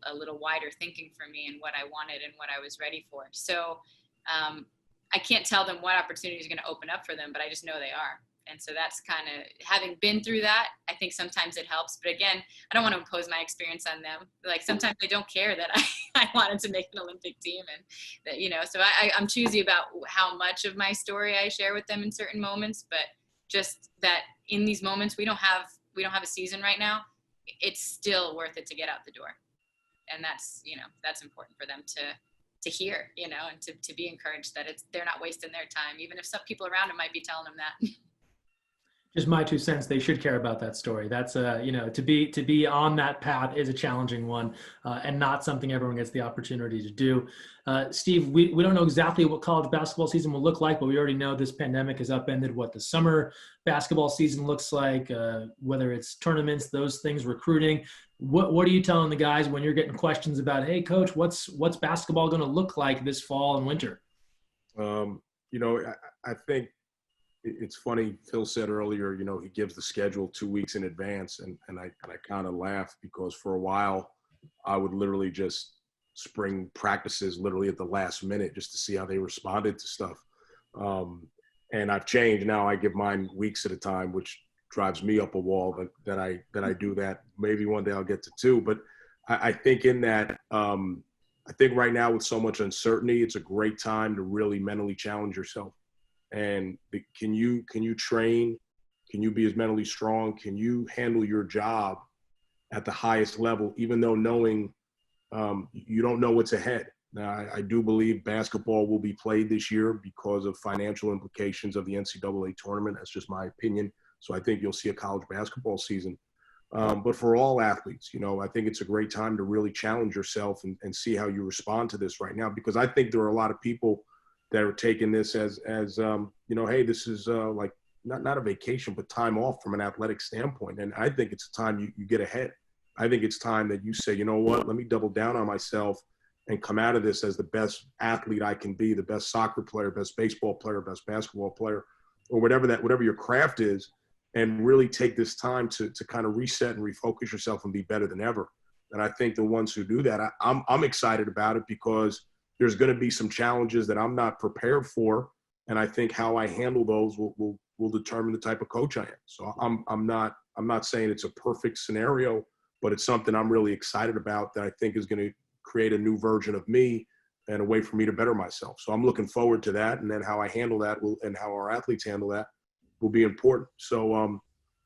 a little wider thinking for me and what I wanted and what I was ready for. So I can't tell them what opportunities are going to open up for them, but I just know they are. And so that's kind of, having been through that, I think sometimes it helps. But again, I don't want to impose my experience on them. Like, sometimes they don't care that I wanted to make an Olympic team, and that, so I'm choosy about how much of my story I share with them in certain moments, but just that in these moments, we don't have a season right now. It's still worth it to get out the door. And that's important for them to hear, and to be encouraged that they're not wasting their time, even if some people around them might be telling them that. Just my 2 cents. They should care about that story. That's to be on that path is a challenging one, and not something everyone gets the opportunity to do. Steve, we don't know exactly what college basketball season will look like, but we already know this pandemic has upended what the summer basketball season looks like, whether it's tournaments, those things, recruiting. What are you telling the guys when you're getting questions about, hey, coach, what's basketball going to look like this fall and winter? I think it's funny. Phil said earlier, you know, he gives the schedule 2 weeks in advance, and I kind of laugh because for a while I would literally just spring practices literally at the last minute just to see how they responded to stuff. And I've changed now. I give mine weeks at a time, which drives me up a wall that I do that. Maybe one day I'll get to 2, but I think in that, I think right now with so much uncertainty, it's a great time to really mentally challenge yourself. And can you train? Can you be as mentally strong? Can you handle your job at the highest level, even though knowing you don't know what's ahead? Now, I do believe basketball will be played this year because of financial implications of the NCAA tournament. That's just my opinion. So I think you'll see a college basketball season. But for all athletes, you know, I think it's a great time to really challenge yourself and see how you respond to this right now, because I think there are a lot of people that are taking this as you know, hey, this is like not a vacation, but time off from an athletic standpoint. And I think it's a time you get ahead. I think it's time that you say, you know what, let me double down on myself and come out of this as the best athlete I can be, the best soccer player, best baseball player, best basketball player, or whatever your craft is, and really take this time to kind of reset and refocus yourself and be better than ever. And I think the ones who do that, I'm excited about it, because there's going to be some challenges that I'm not prepared for. And I think how I handle those will determine the type of coach I am. So I'm not saying it's a perfect scenario, but it's something I'm really excited about that I think is going to create a new version of me and a way for me to better myself. So I'm looking forward to that. And then how I handle that and how our athletes handle that will be important. So,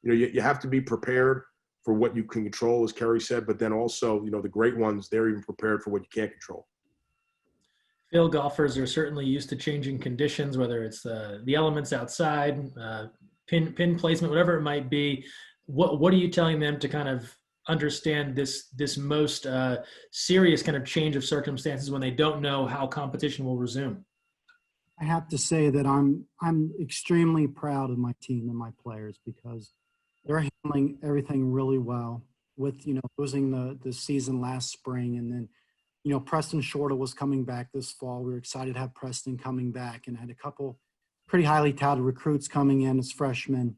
you know, you have to be prepared for what you can control, as Kerri said, but then also, you know, the great ones, they're even prepared for what you can't control. Phil, golfers are certainly used to changing conditions, whether it's the elements outside, pin placement, whatever it might be. What are you telling them to kind of understand this most serious kind of change of circumstances when they don't know how competition will resume? I have to say that I'm extremely proud of my team and my players, because they're handling everything really well, with, you know, losing the season last spring. And then, you know, Preston Shorter was coming back this fall. We were excited to have Preston coming back, and had a couple pretty highly touted recruits coming in as freshmen.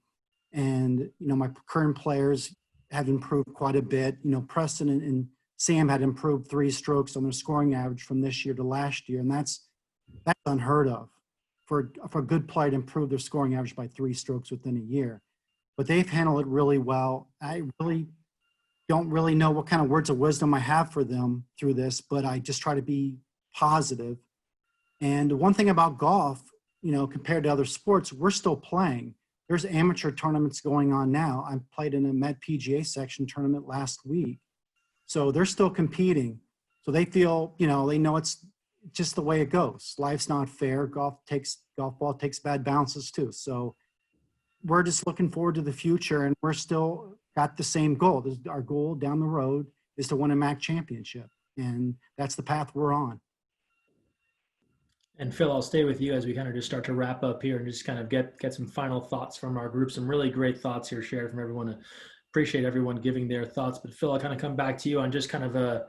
And, you know, my current players have improved quite a bit. You know, Preston and Sam had improved 3 strokes on their scoring average from this year to last year. And that's unheard of for a good player to improve their scoring average by 3 strokes within a year. But they've handled it really well. I really don't really know what kind of words of wisdom I have for them through this, but I just try to be positive. And one thing about golf, you know, compared to other sports, we're still playing. There's amateur tournaments going on now. I played in a Met PGA section tournament last week. So they're still competing. So they feel, you know, they know it's just the way it goes. Life's not fair. Golf ball takes bad bounces too. So we're just looking forward to the future, and we're still got the same goal. Our goal down the road is to win a MAC championship, and that's the path we're on. And Phil, I'll stay with you as we kind of just start to wrap up here and just kind of get some final thoughts from our group. Some really great thoughts here shared from everyone. Appreciate everyone giving their thoughts. But Phil, I'll kind of come back to you on just kind of a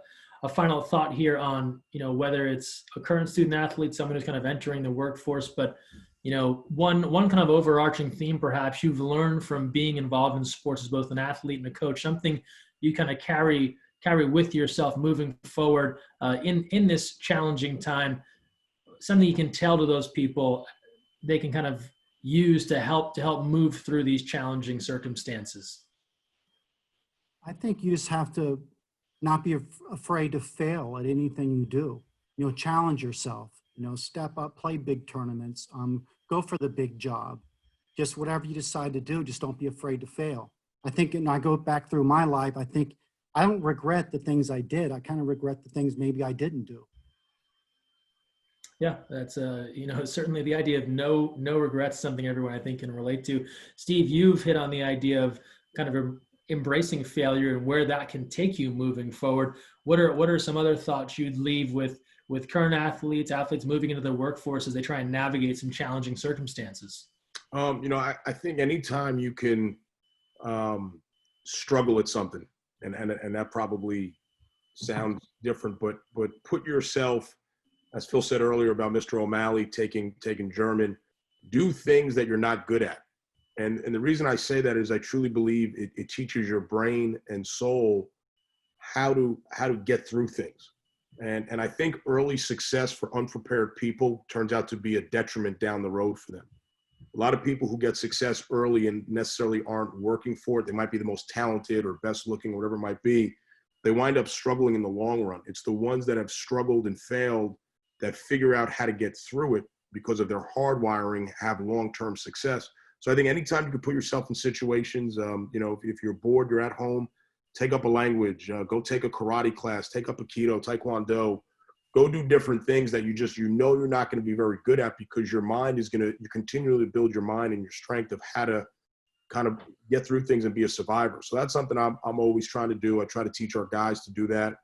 final thought here on, you know, whether it's a current student athlete, someone who's kind of entering the workforce, but, you know, one kind of overarching theme perhaps you've learned from being involved in sports as both an athlete and a coach, something you kind of carry with yourself moving forward in this challenging time, something you can tell to those people they can kind of use to help move through these challenging circumstances. I think you just have to not be afraid to fail at anything you do. You know, challenge yourself, you know, step up, play big tournaments, go for the big job. Just whatever you decide to do, just don't be afraid to fail. I think, and I go back through my life, I think I don't regret the things I did. I kind of regret the things maybe I didn't do. Yeah, that's you know, certainly the idea of no regrets, something everyone I think can relate to. Steve, you've hit on the idea of kind of embracing failure and where that can take you moving forward. What are some other thoughts you'd leave with current athletes moving into the workforce as they try and navigate some challenging circumstances? You know, I think anytime you can struggle at something, and that probably sounds different, but put yourself, as Phil said earlier about Mr. O'Malley taking German, do things that you're not good at. And the reason I say that is I truly believe it teaches your brain and soul how to get through things. And I think early success for unprepared people turns out to be a detriment down the road for them. A lot of people who get success early and necessarily aren't working for it, they might be the most talented or best looking, whatever it might be, they wind up struggling in the long run. It's the ones that have struggled and failed that figure out how to get through it because of their hardwiring, have long-term success. So I think anytime you can put yourself in situations, if you're bored, you're at home, take up a language, go take a karate class, take up Aikido, Taekwondo, go do different things that you're not going to be very good at, because your mind is you continually build your mind and your strength of how to kind of get through things and be a survivor. So that's something I'm always trying to do. I try to teach our guys to do that.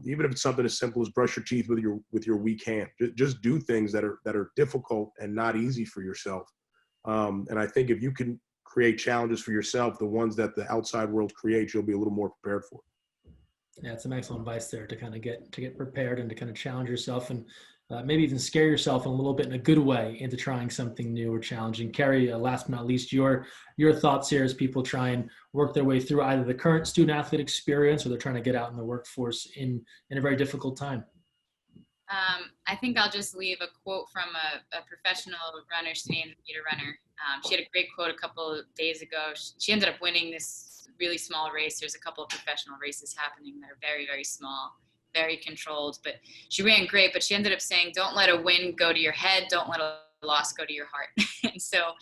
Even if it's something as simple as brush your teeth with your weak hand, just do things that are difficult and not easy for yourself. And I think if you can create challenges for yourself, the ones that the outside world creates, you'll be a little more prepared for. Yeah, it's some excellent advice there to kind of get prepared and to kind of challenge yourself and maybe even scare yourself a little bit in a good way into trying something new or challenging. Kerri, last but not least, your thoughts here as people try and work their way through either the current student athlete experience or they're trying to get out in the workforce in a very difficult time. I think I'll just leave a quote from a professional runner, named Peter Runner. She had a great quote a couple of days ago. She ended up winning this really small race. There's a couple of professional races happening that are very, very small, very controlled, but she ran great. But she ended up saying, don't let a win go to your head. Don't let a loss go to your heart. And so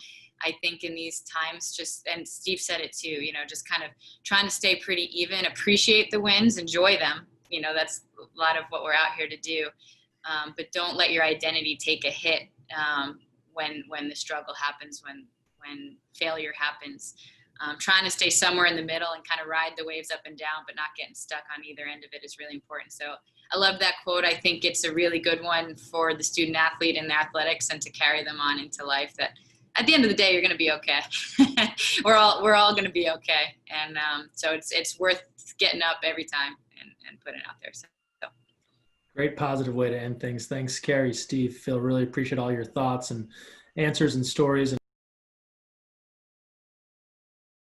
I think in these times, and Steve said it too, just kind of trying to stay pretty even, appreciate the wins, enjoy them. That's a lot of what we're out here to do. But don't let your identity take a hit when the struggle happens, when failure happens. Trying to stay somewhere in the middle and kind of ride the waves up and down, but not getting stuck on either end of it is really important. So I love that quote. I think it's a really good one for the student athlete in the athletics and to carry them on into life, that at the end of the day, you're going to be okay. We're all going to be okay. And so it's worth getting up every time and putting it out there. So. Great positive way to end things. Thanks, Kerri, Steve, Phil. Really appreciate all your thoughts and answers and stories.